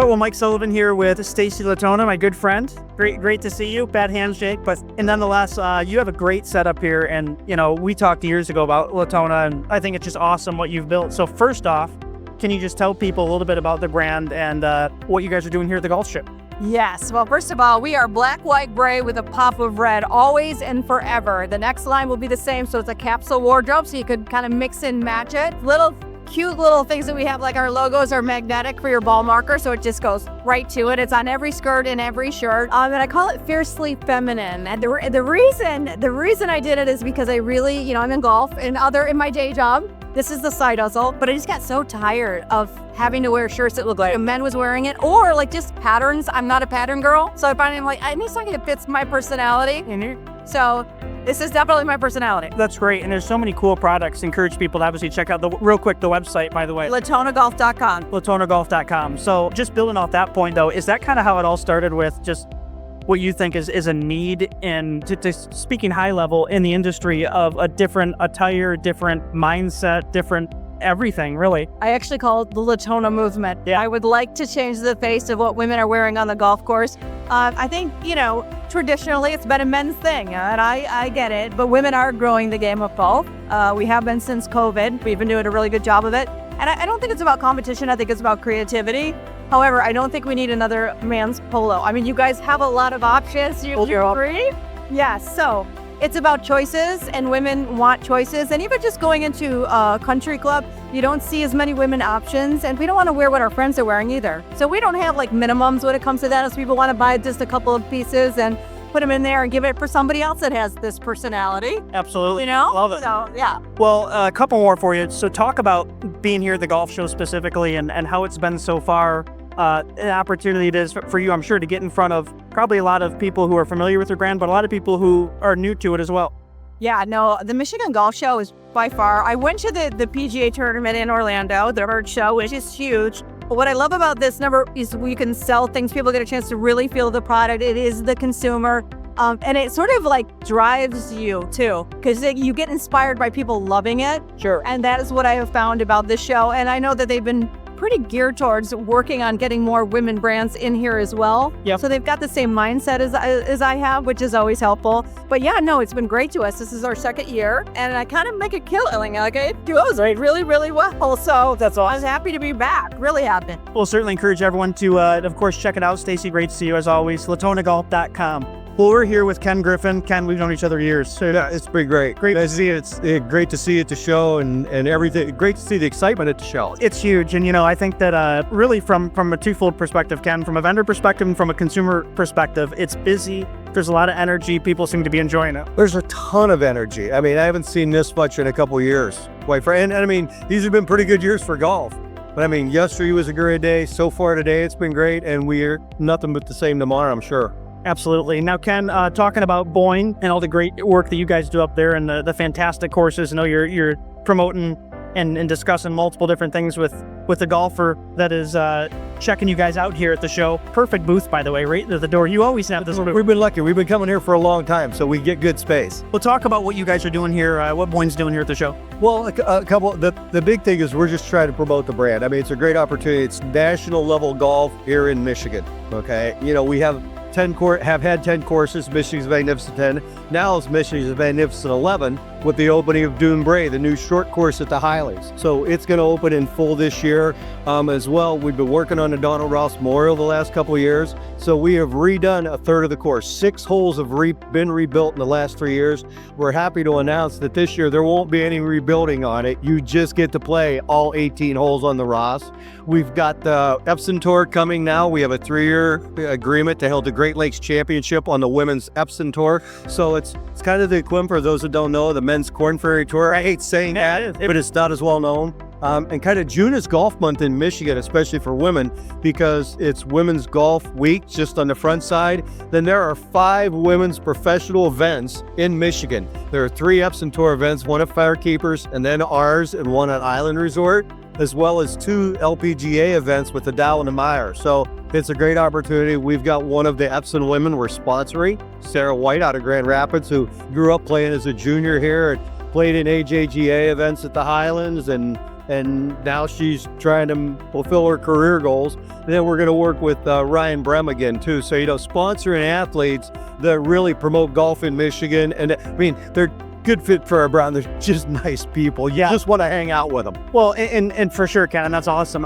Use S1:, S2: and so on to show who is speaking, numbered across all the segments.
S1: right, well, Mike Sullivan here with Stacy Latona, my good friend. Great to see you. Bad handshake, but nonetheless, you have a great setup here. And we talked years ago about Latona, and I think it's just awesome what you've built. So first off, can you just tell people a little bit about the brand and what you guys are doing here at the golf ship?
S2: Yes. Well, first of all, we are black, white, gray with a pop of red, always and forever. The next line will be the same, so it's a capsule wardrobe, so you could kind of mix and match it. Cute little things that we have, like our logos are magnetic for your ball marker, so it just goes right to it. It's on every skirt and every shirt. And I call it fiercely feminine. And the reason I did it is because I really, I'm in golf and in my day job. This is the side hustle, but I just got so tired of having to wear shirts that look like a man was wearing it, or like just patterns. I'm not a pattern girl, so I finally am like, I need something that fits my personality. So this is definitely my personality.
S1: That's great, and there's so many cool products. Encourage people to obviously check out the website, by the way.
S2: LatonaGolf.com.
S1: LatonaGolf.com. So just building off that point, though, is that kind of how it all started with just what you think is a need in, to speaking high level in the industry of a different attire, different mindset, different everything, really?
S2: I actually call it the Latona movement. Yeah. I would like to change the face of what women are wearing on the golf course. I think, traditionally it's been a men's thing, and I get it, but women are growing the game of golf. We have been since COVID. We've been doing a really good job of it. And I don't think it's about competition. I think it's about creativity. However, I don't think we need another man's polo. I mean, you guys have a lot of options. You agree? Yes. So it's about choices, and women want choices. And even just going into a country club, you don't see as many women options, and we don't want to wear what our friends are wearing either. So we don't have like minimums when it comes to that, as people want to buy just a couple of pieces and put them in there and give it for somebody else that has this personality.
S1: Absolutely. Love it.
S2: So, yeah.
S1: Well, a couple more for you. So talk about being here at the golf show specifically and how it's been so far. An opportunity it is for you, I'm sure, to get in front of probably a lot of people who are familiar with your brand, but a lot of people who are new to it as well.
S2: Yeah, no, the Michigan Golf Show is by far, I went to the PGA tournament in Orlando, the bird show, which is huge. But what I love about this number is we can sell things. People get a chance to really feel the product. It is the consumer. And it sort of like drives you too, because you get inspired by people loving it.
S1: Sure.
S2: And that is what I have found about this show. And I know that they've been pretty geared towards working on getting more women brands in here as well.
S1: Yep.
S2: So they've got the same mindset as I have, which is always helpful. But yeah, no, it's been great to us. This is our second year, and I kind of make a killing. Like it goes really, really well. So
S1: that's awesome.
S2: I'm happy to be back. Really happy.
S1: We'll certainly encourage everyone to, of course, check it out. Stacy, great to see you as always. LatonaGolf.com. Well, we're here with Ken Griffin. Ken, we've known each other years. So
S3: yeah, it's been great. Great to see it. It's great to see you at the show and everything. Great to see the excitement at the show.
S1: It's huge. And, I think that really from a twofold perspective, Ken, from a vendor perspective and from a consumer perspective, it's busy. There's a lot of energy. People seem to be enjoying it.
S3: There's a ton of energy. I mean, I haven't seen this much in a couple of years, quite frankly. And I mean, these have been pretty good years for golf. But I mean, yesterday was a great day. So far today, it's been great. And we're nothing but the same tomorrow, I'm sure.
S1: Absolutely. Now, Ken, talking about Boyne and all the great work that you guys do up there and the fantastic courses, I know you're promoting and discussing multiple different things with the golfer that is checking you guys out here at the show. Perfect booth, by the way, right at the door. You always have this.
S3: We've been lucky. We've been coming here for a long time, so we get good space.
S1: We'll talk about what you guys are doing here, what Boyne's doing here at the show.
S3: Well, a couple. The big thing is we're just trying to promote the brand. I mean, it's a great opportunity. It's national level golf here in Michigan. Okay, we have had 10 courses. Michigan's Magnificent 10. Now it's Michigan's Magnificent 11 with the opening of Dune Bray, the new short course at the Highlands. So it's going to open in full this year as well. We've been working on the Donald Ross Memorial the last couple of years. So we have redone a third of the course. 6 holes have been rebuilt in the last 3 years. We're happy to announce that this year there won't be any rebuilding on it. You just get to play all 18 holes on the Ross. We've got the Epson Tour coming now. We have a 3-year agreement to hold the Great Lakes Championship on the women's Epson Tour. So it's kind of the equivalent, for those that don't know, the men's Corn Ferry Tour. I hate saying that, but it's not as well known. And kind of June is golf month in Michigan, especially for women, because it's Women's Golf Week just on the front side. Then there are 5 women's professional events in Michigan. There are 3 Epson Tour events, one at Firekeepers and then ours and one at Island Resort, as well as 2 LPGA events with the Dow and the Meyer. So it's a great opportunity. We've got one of the Epson women we're sponsoring, Sarah White out of Grand Rapids, who grew up playing as a junior here and played in AJGA events at the Highlands, and now she's trying to fulfill her career goals. And then we're going to work with Ryan Brem again too. So, sponsoring athletes that really promote golf in Michigan. And I mean, they're good fit for our brand. They're just nice people. You just want to hang out with them.
S1: Well, and for sure, Ken, and that's awesome.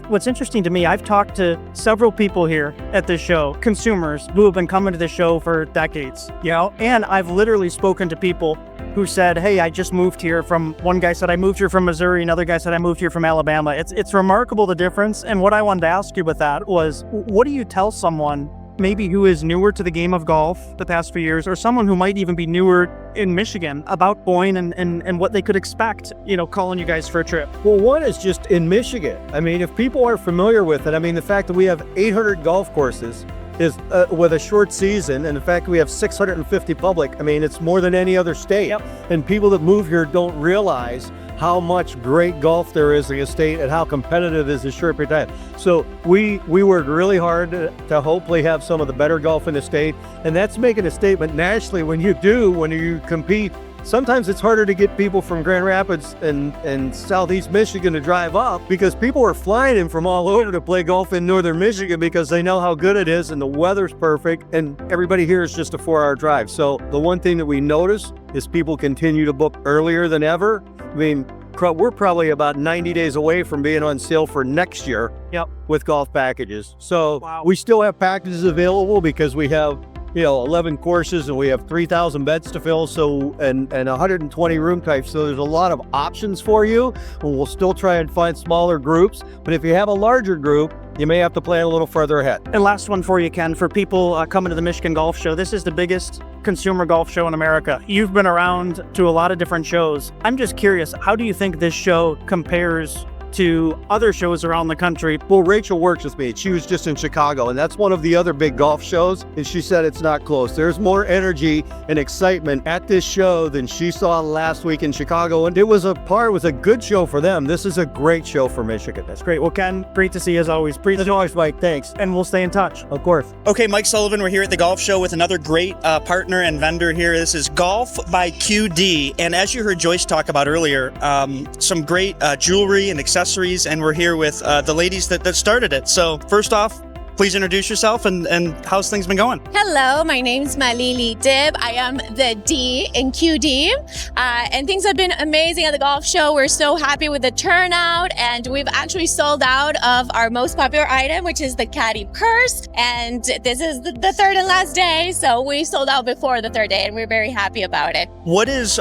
S1: What's interesting to me, I've talked to several people here at this show, consumers who have been coming to the show for decades, and I've literally spoken to people who said, hey, I just moved here from, one guy said I moved here from Missouri, another guy said I moved here from Alabama. It's remarkable, the difference. And what I wanted to ask you with that was, what do you tell someone maybe who is newer to the game of golf the past few years, or someone who might even be newer in Michigan, about Boyne and what they could expect, calling you guys for a trip?
S3: Well, one is just in Michigan. I mean, if people are familiar with it, I mean, the fact that we have 800 golf courses is with a short season, and the fact that we have 650 public, I mean, it's more than any other state.
S1: Yep.
S3: And people that move here don't realize how much great golf there is in the state and how competitive it is a short period of time. So we worked really hard to hopefully have some of the better golf in the state, and that's making a statement nationally. When you compete, sometimes it's harder to get people from Grand Rapids and Southeast Michigan to drive up, because people are flying in from all over to play golf in Northern Michigan because they know how good it is and the weather's perfect, and everybody here is just a 4-hour drive. So the one thing that we notice is people continue to book earlier than ever. I mean, we're probably about 90 days away from being on sale for next year with golf packages. So we still have packages available because we have 11 courses and we have 3,000 beds to fill, so and 120 room types. So there's a lot of options for you. We'll still try and find smaller groups, but if you have a larger group, you may have to plan a little further ahead.
S1: And last one for you, Ken, for people coming to the Michigan Golf Show. This is the biggest consumer golf show in America. You've been around to a lot of different shows. I'm just curious, how do you think this show compares to other shows around the country?
S3: Well, Rachel works with me. She was just in Chicago, and that's one of the other big golf shows, and she said it's not close. There's more energy and excitement at this show than she saw last week in Chicago, and it was a good show for them. This is a great show for Michigan.
S1: That's great. Well, Ken, great to see you as always.
S3: As always, Mike, thanks.
S1: And we'll stay in touch.
S3: Of course.
S4: Okay, Mike Sullivan, we're here at the golf show with another great partner and vendor here. This is Golf by QD, and as you heard Joyce talk about earlier, some great jewelry and accessories, and we're here with the ladies that started it. So first off, please introduce yourself and how's things been going?
S5: Hello, my name's Malili Dib. I am the D in QD, and things have been amazing at the golf show. We're so happy with the turnout, and we've actually sold out of our most popular item, which is the caddy purse. And this is the third and last day, so we sold out before the third day, and we're very happy about it.
S4: What is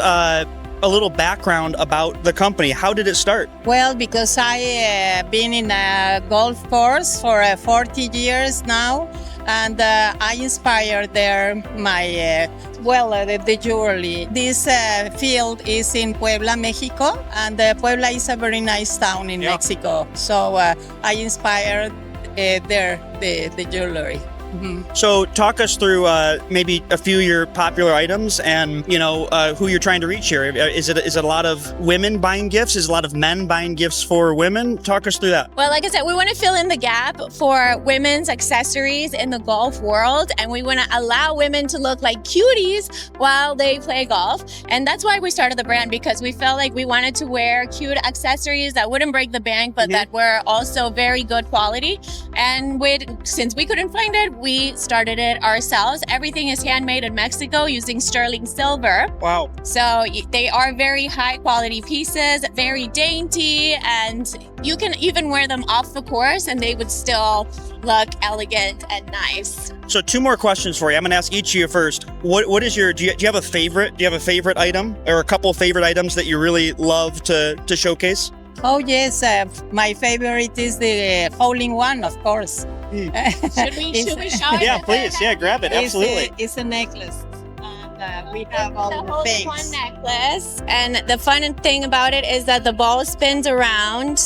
S4: a little background about the company? How did it start?
S6: Well, because I been in a golf course for 40 years now, and I inspired there my, the jewelry. This field is in Puebla, Mexico, and Puebla is a very nice town in Mexico. So I inspired there the jewelry. Mm-hmm.
S4: So talk us through maybe a few of your popular items and, who you're trying to reach here. Is it a lot of women buying gifts? Is it a lot of men buying gifts for women? Talk us through that.
S5: Well, like I said, we want to fill in the gap for women's accessories in the golf world, and we want to allow women to look like cuties while they play golf. And that's why we started the brand, because we felt like we wanted to wear cute accessories that wouldn't break the bank, but that were also very good quality. And since we couldn't find it, we started it ourselves. Everything is handmade in Mexico using sterling silver.
S4: Wow.
S5: So they are very high quality pieces, very dainty, and you can even wear them off the course and they would still look elegant and nice.
S4: So 2 more questions for you. I'm going to ask each of you first. What is your, do you have a favorite? Do you have a favorite item or a couple favorite items that you really love to showcase?
S6: Oh yes, my favorite is the hole-in-one, of course.
S5: Should we show it?
S4: Yeah, please. Yeah, grab it. Absolutely.
S6: It's a necklace. And we have all the things.
S5: One necklace. And the fun thing about it is that the ball spins around.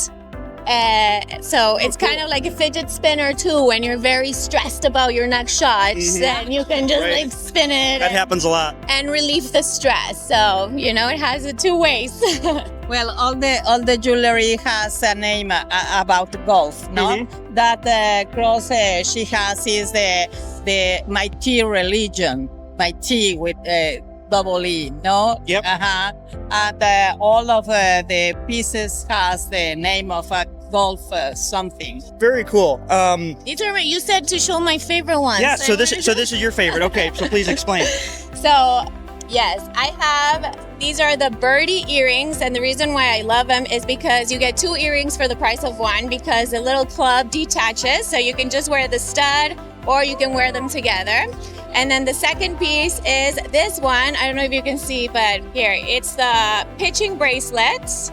S5: So it's kind of like a fidget spinner too. When you're very stressed about your next shot, then you can just like spin it.
S4: That happens a lot.
S5: And relieve the stress. So it has it 2 ways.
S6: Well, all the jewelry has a name about golf, no? That cross she has is my tea religion, my tea with double E, no?
S4: Yep.
S6: And all of the pieces has the name of a golf something.
S4: Very cool.
S5: You said to show my favorite ones.
S4: Yeah, so this is your favorite. Okay, so please explain.
S5: So, yes, I have, these are the birdie earrings, and the reason why I love them is because you get 2 earrings for the price of 1 because the little club detaches, so you can just wear the stud or you can wear them together. And then the second piece is this one. I don't know if you can see, but here, it's the pitching bracelets.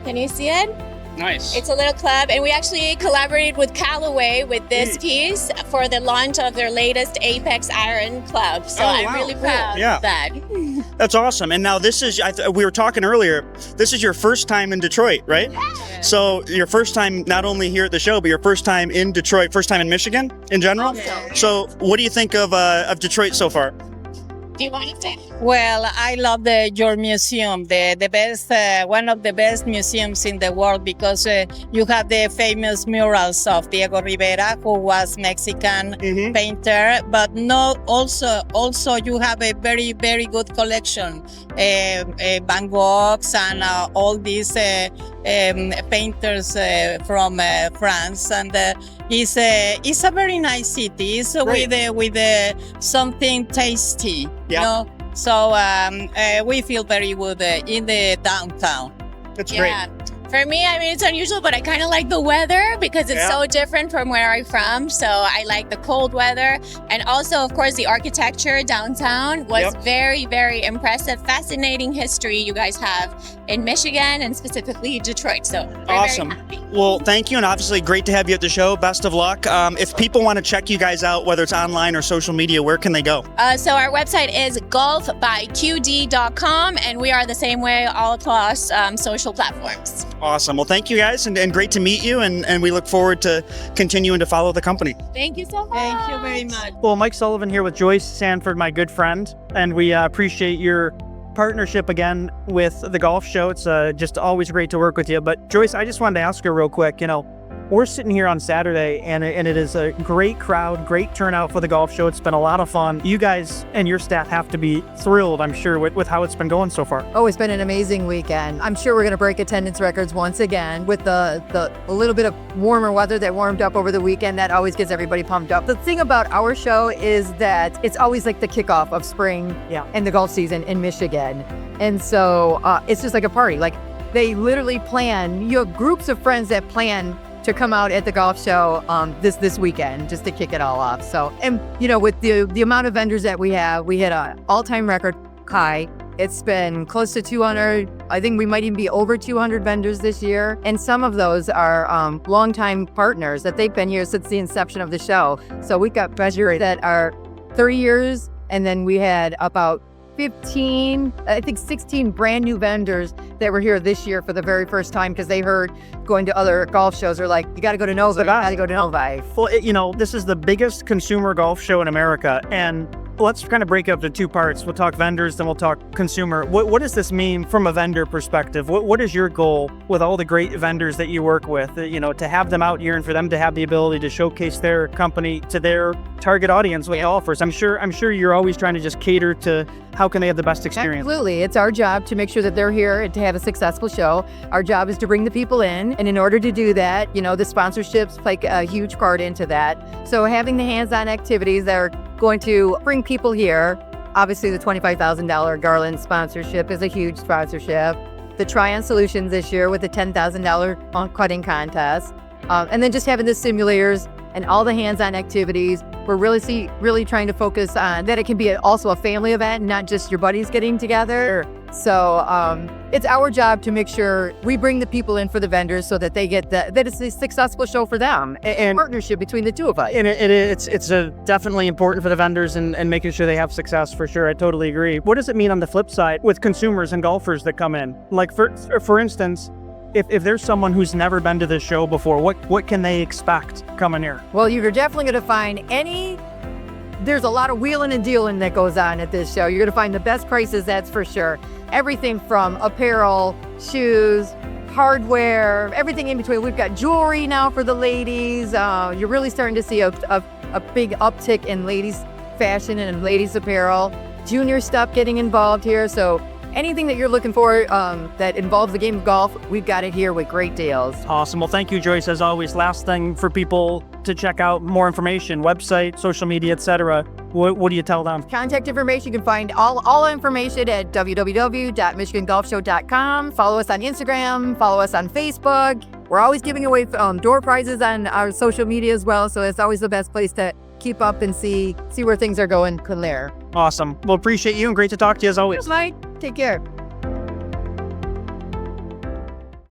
S5: Can you see it?
S4: Nice.
S5: It's a little club, and we actually collaborated with Callaway with this piece for the launch of their latest Apex Iron Club. So I'm really proud of that.
S4: That's awesome. And now this is, we were talking earlier, this is your first time in Detroit, right?
S5: Yeah.
S4: So your first time not only here at the show, but your first time in Detroit, first time in Michigan in general? So what do you think of Detroit so far?
S5: Do you want to say?
S6: Well, I love your museum, the best, one of the best museums in the world, because you have the famous murals of Diego Rivera, who was Mexican painter, but also you have a very, very good collection, Van Goghs and all these painters from France, and it's a very nice city. It's with something tasty, you know. So we feel very good in the downtown.
S4: That's great.
S5: For me, I mean, it's unusual, but I kind of like the weather because it's so different from where I'm from. So I like the cold weather. And also, of course, the architecture downtown was very, very impressive. Fascinating history you guys have in Michigan and specifically Detroit. So
S4: awesome.
S5: Very happy.
S4: Well, thank you. And obviously great to have you at the show. Best of luck. If people want to check you guys out, whether it's online or social media, where can they go?
S5: So our website is golfbyqd.com, and we are the same way all across social platforms.
S4: Awesome. Well, thank you guys, and great to meet you, and we look forward to continuing to follow the company.
S5: Thank you so much.
S6: Thank you very much.
S1: Well, Mike Sullivan here with Joyce Sanford, my good friend, and we appreciate your partnership again with the golf show. It's just always great to work with you. But Joyce, I just wanted to ask you real quick, we're sitting here on Saturday, and it is a great crowd, great turnout for the golf show. It's been a lot of fun. You guys and your staff have to be thrilled, I'm sure, with how it's been going so far.
S2: Oh, it's been an amazing weekend. I'm sure we're going to break attendance records once again with the little bit of warmer weather that warmed up over the weekend. That always gets everybody pumped up. The thing about our show is that it's always like the kickoff of spring and the golf season in Michigan. And so it's just like a party. Like they literally plan, you have groups of friends that plan to come out at the golf show this weekend just to kick it all off. So, and with the amount of vendors that we have, we hit an all-time record high. It's been close to 200. I think we might even be over 200 vendors this year. And some of those are longtime partners that they've been here since the inception of the show. So we've got vendors that are 30 years, and then we had about 16 brand new vendors that were here this year for the very first time because they heard going to other golf shows are like, you got to go to Novi. You got to go to Novi.
S1: Well, this is the biggest consumer golf show in America, and let's kind of break up to 2 parts. We'll talk vendors, then we'll talk consumer. What does this mean from a vendor perspective? What is your goal with all the great vendors that you work with? To have them out here and for them to have the ability to showcase their company to their target audience with golfers. I'm sure you're always trying to just cater to how can they have the best experience.
S2: Absolutely. It's our job to make sure that they're here and to have a successful show. Our job is to bring the people in. And in order to do that, the sponsorships play a huge part into that. So having the hands-on activities that are going to bring people here. Obviously, the $25,000 Garland sponsorship is a huge sponsorship. The Try-On Solutions this year with the $10,000 cutting contest. And then just having the simulators and all the hands-on activities. We're really trying to focus on that it can be also a family event, not just your buddies getting together. So it's our job to make sure we bring the people in for the vendors so that they get that it's a successful show for them and partnership between the two of us.
S1: And it's definitely important for the vendors and making sure they have success for sure. I totally agree. What does it mean on the flip side with consumers and golfers that come in? Like for instance, if there's someone who's never been to this show before, what can they expect coming here?
S2: Well, you're definitely going to find there's a lot of wheeling and dealing that goes on at this show. You're going to find the best prices, that's for sure. Everything from apparel, shoes, hardware, everything in between. We've got jewelry now for the ladies. You're really starting to see a big uptick in ladies fashion and ladies apparel.
S7: junior stuff getting involved here. So anything that you're looking for that involves the game of golf, we've got it here with great deals.
S1: Awesome. Well, thank you, Joyce, as always. Last thing for people to check out more information, website, social media, etc. What do you tell them?
S7: Contact information, you can find all information at www.michigangolfshow.com. Follow us on Instagram, follow us on Facebook. We're always giving away door prizes on our social media as well, so it's always the best place to keep up and see where things are going from there.
S1: Awesome. Well, appreciate you and great to talk to you as always.
S7: Mike, take care.